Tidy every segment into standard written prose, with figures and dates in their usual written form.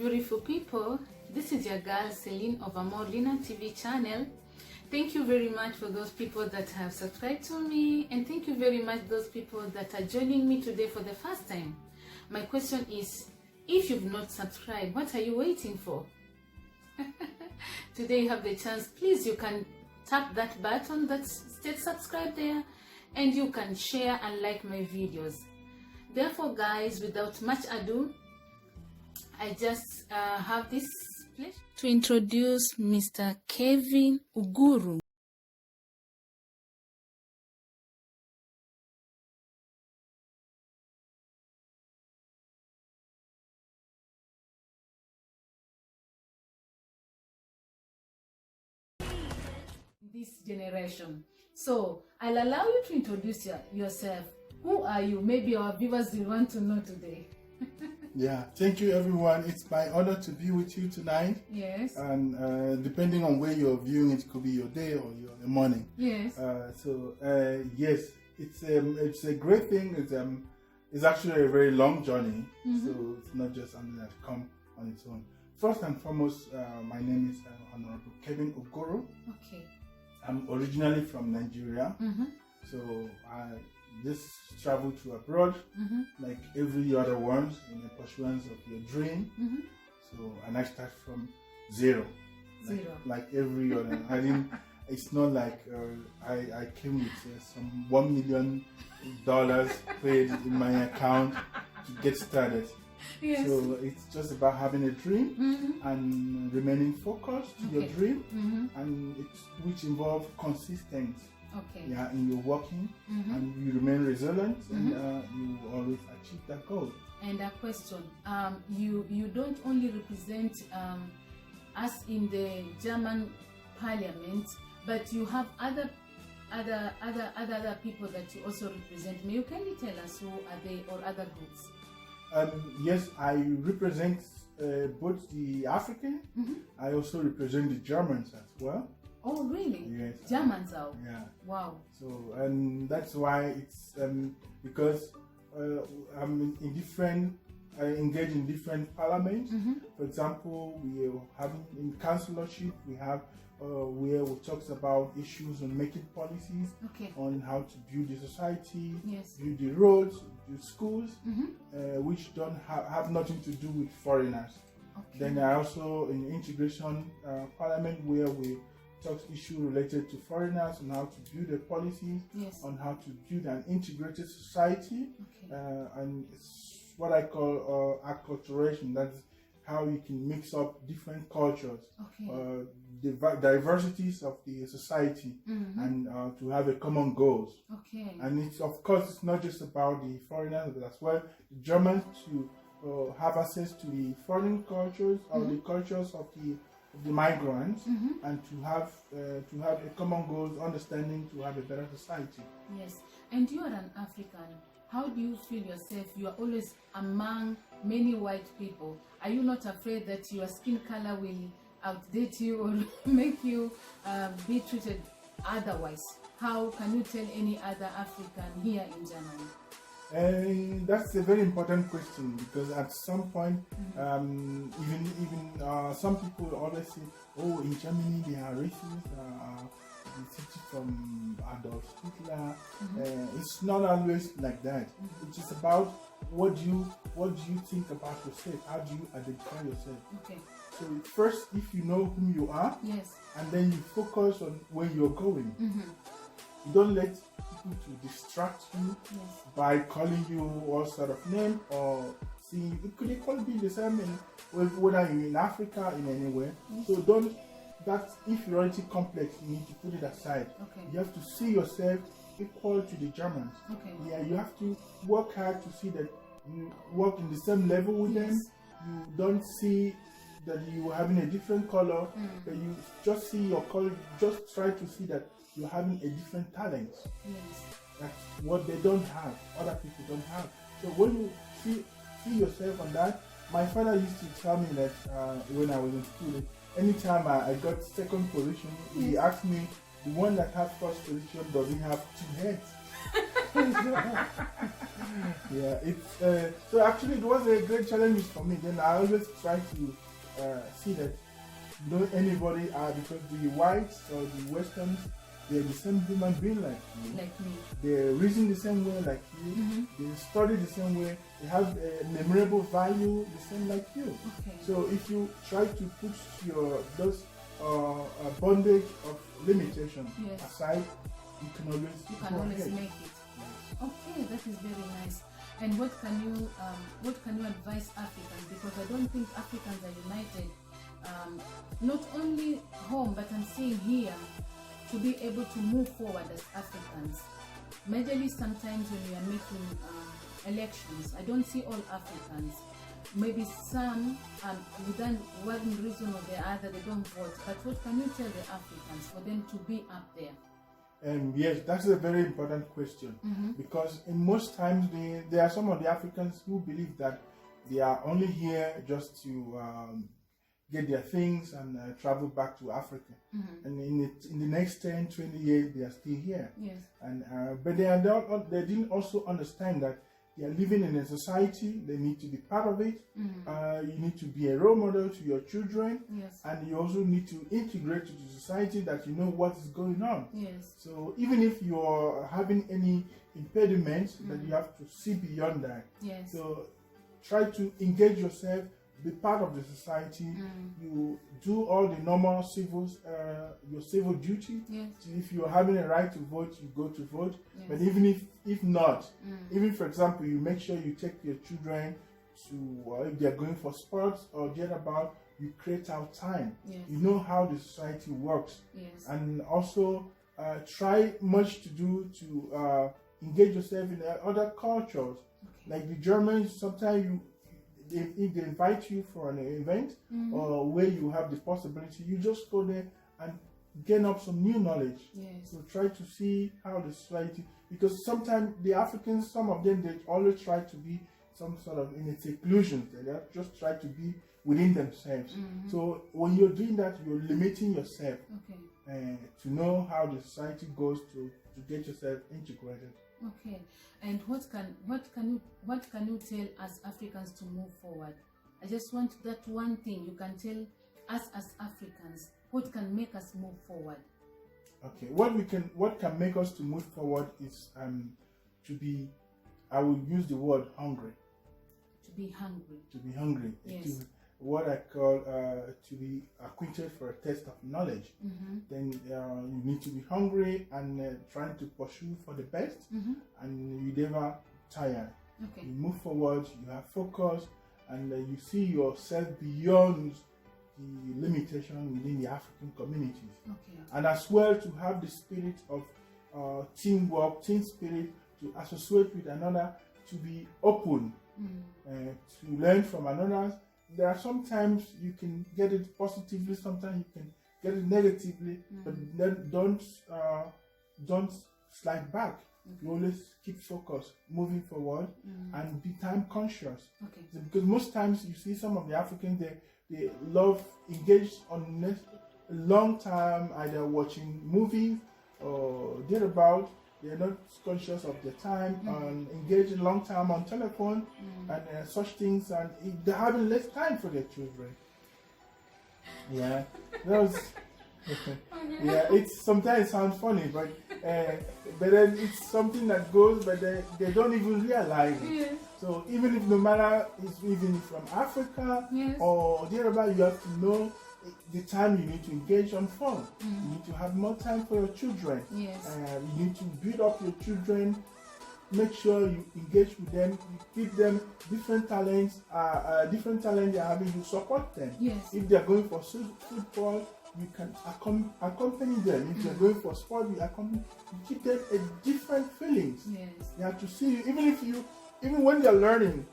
beautiful people. This is your girl Celine of Amorlina TV channel. Thank you very much for those people that have subscribed to me, and thank you very much those people that are joining me today for the first time. My question is, if you've not subscribed, what are you waiting for? Today you have the chance. Please, you can tap that button that says subscribe there, and you can share and like my videos. Therefore guys, without much ado, I just have this pleasure to introduce Mr. Kevin Uguru. This generation. So I'll allow you to introduce yourself. Who are you? Maybe our viewers will want to know today. Yeah, thank you everyone. It's my honor to be with you tonight. Yes. And depending on where you're viewing, it could be your day or your morning. Yes. Yes, it's a great thing. It's actually a very long journey. So it's not just something that come on its own. First and foremost, my name is Honorable Kevin Uguru. Okay. I'm originally from Nigeria. So I just traveled to abroad like every other one in the pursuance of your dream. So, and I start from zero. Like every other. I didn't. It's not like I came with some $1 million paid in my account to get started. Yes. So it's just about having a dream and remaining focused to your dream, and which involves consistency. Okay. Yeah, in your working, and you remain resilient, and you always achieve that goal. And a question: you don't only represent us in the German Parliament, but you have other people that you also represent. May you kindly tell us who are they, or other groups? Yes, I represent both the African. I also represent the Germans as well. Oh, really? Yes. Germans out. Yeah. Wow. So, and that's why it's because I'm in different. I engage in different parliaments. For example, we are having in councillorship. We have where we talks about issues on making policies, on how to build the society, build the roads, build schools, which don't have nothing to do with foreigners. Then I also in integration parliament where we talk issues related to foreigners on how to build a policy, on how to build an integrated society, and it's what I call acculturation. That's how you can mix up different cultures, the diversities of the society, and to have a common goals. And it's, of course, it's not just about the foreigners, but as well the Germans to have access to the foreign cultures or the cultures of the migrants, and to have a common goals, understanding to have a better society. Yes, and you are an African. How do you feel yourself? You are always among many white people. Are you not afraid that your skin color will outdate you or make you be treated otherwise? How can you tell any other African here in Germany? That's a very important question, because at some point, even some people always say, "Oh, in Germany they are racist." City from Adolf Hitler. It's not always like that. It's just about what do you think about yourself? How do you identify yourself? So first, if you know whom you are, and then you focus on where you're going. You don't let people to distract you by calling you all sort of name, or see it could equally be the same whether you're in Africa, in anywhere. So don't. That inferiority complex, you need to put it aside. You have to see yourself equal to the Germans. Yeah, you have to work hard to see that you work in the same level with them. You don't see that you are having a different color, but you just see your color. Just try to see that you're having a different talent. That's what they don't have. Other people don't have. So when you see yourself on that, my father used to tell me that when I was in school. Anytime I got second position, he asked me, the one that has first position, does he have two heads? Yeah, it's so actually it was a great challenge for me. Then I always try to see that no anybody because the whites or the westerns, they're the same human being like you. Like me. They reason the same way like you. They study the same way. They have a memorable value the same like you. Okay. So if you try to put those bondage of limitation aside, you can always make it. Okay, that is very nice. And what can you advise Africans? Because I don't think Africans are united, not only home, but I'm seeing here, to be able to move forward as Africans. Majorly sometimes when we are making elections, I don't see all Africans. Maybe some, without one reason or the other, they don't vote. But what can you tell the Africans for them to be up there? Yes, that's a very important question, because in most times there are some of the Africans who believe that they are only here just to get their things and travel back to Africa. And in the next 10, 20 years, they are still here. Yes. And but they didn't also understand that they are living in a society. They need to be part of it. You need to be a role model to your children. Yes. And you also need to integrate to the society, that you know what is going on. Yes. So even if you're having any impediment, that you have to see beyond that. Yes. So try to engage yourself, be part of the society. You do all the normal your civil duty. Yes. So if you're having a right to vote, you go to vote. Yes. But even if not, even for example, you make sure you take your children to if they're going for sports or thereabout, you create out time. Yes. You know how the society works. Yes. And also try much to do to engage yourself in other cultures. Okay. Like the Germans, sometimes if they invite you for an event or where you have the possibility, you just go there and gain up some new knowledge. Yes. So try to see how the society, because sometimes the Africans, some of them, they always try to be some sort of in a seclusion. They just try to be within themselves. So when you're doing that, you're limiting yourself to know how the society goes to get yourself integrated. Okay, and what can you tell us Africans to move forward? I just want that one thing you can tell us as Africans. What can make us move forward? Okay, what can make us to move forward is to be, I will use the word hungry. To be hungry. To be hungry. Yes. What I call to be acquainted for a test of knowledge. Then you need to be hungry and trying to pursue for the best, and you never tire. Okay. You move forward, you have focus, and you see yourself beyond the limitation within the African communities. Okay. And as well to have the spirit of teamwork, team spirit, to associate with another, to be open, to learn from another. There are sometimes you can get it positively, sometimes you can get it negatively, but then don't slide back. You always keep focused, moving forward, and be time conscious. Okay. Because most times you see some of the Africans, they love engaged on a long time, either watching movies or thereabout. They're not conscious of their time and engage a long time on telephone and such things, and they're having less time for their children. Yeah, that was. Yeah, it's sometimes it sounds funny, but then it's something that goes, but they don't even realize it. Yes. So even if no matter it's even from Africa or thereabout, you have to know the time you need to engage on phone. You need to have more time for your children. Yes. You need to build up your children. Make sure you engage with them. You give them different talents. Different talent they're having. You support them. Yes. If they're going for football, you can accompany them. If they're going for sport, you give them a different feelings. Yes. They have to see you. Even when they're learning,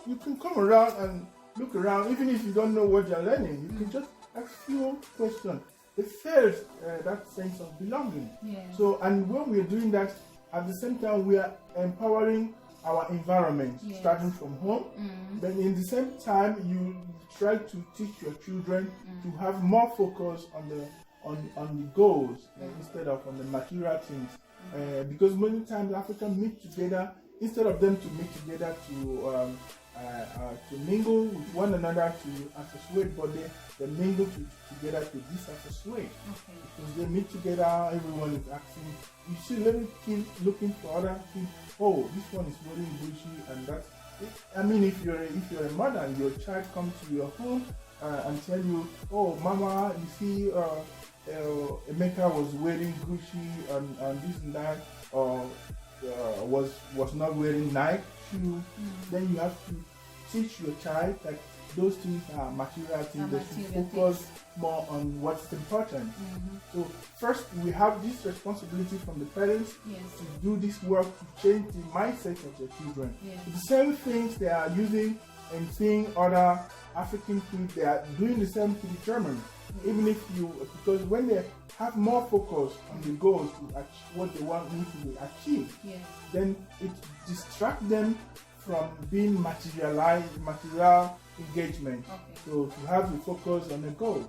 you can come around and look around. Even if you don't know what they're learning, you can just ask few questions. It feels that sense of belonging. Yes. So, and when we're doing that, at the same time, we are empowering our environment, starting from home. Then in the same time, you try to teach your children to have more focus on the goals instead of on the material things. because many times Africans meet together instead of them to meet together to mingle with one another to associate, but they mingle together to disassociate. Okay. Because they meet together, everyone is asking. You see little kids looking for other kids. Oh, this one is wearing Gucci, and that's. I mean, if you're a mother and your child comes to your home and tell you, oh, Mama, you see, Emeka was wearing Gucci and this and that, or was not wearing Nike shoes, then you have to teach your child that those things are material things. They should focus more on what's important. So first, we have this responsibility from the parents to do this work to change the mindset of their children. The same things they are using and seeing other African kids, they are doing the same to the Germans. Even if because when they have more focus on the goals to achieve what they want to achieve, then it distracts them from being material engagement. So to have the focus on the goal,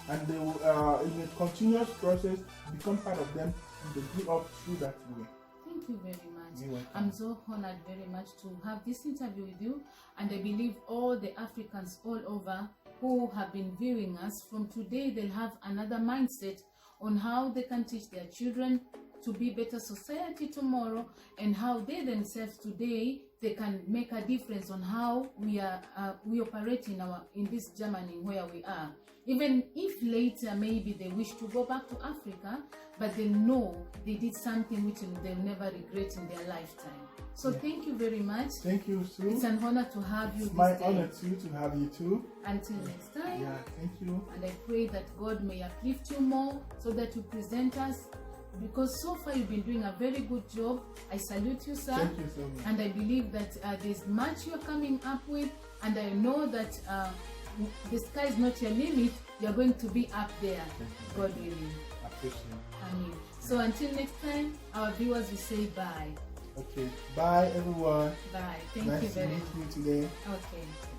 and they will, in a continuous process, become part of them, and they grow up through that way. Thank you very much. I'm so honored very much to have this interview with you, and I believe all the Africans all over who have been viewing us from today, they'll have another mindset on how they can teach their children to be better society tomorrow, and how they themselves today they can make a difference on how we operate in this Germany where we are. Even if later maybe they wish to go back to Africa, but they know they did something which they'll never regret in their lifetime. So thank you very much. Thank you, Sue. It's an honor to have you. It's my honor too to have you too. Until next time. Yeah, thank you. And I pray that God may uplift you more so that you present us, because so far you've been doing a very good job. I salute you, sir. Thank you so much. And I believe that there's much you're coming up with, and I know that the sky is not your limit. You're going to be up there, God willing. Appreciate it. Amen. So until next time, our viewers will say bye. Okay, bye everyone. Bye. Thank nice you very much. Nice to meet you today. Okay.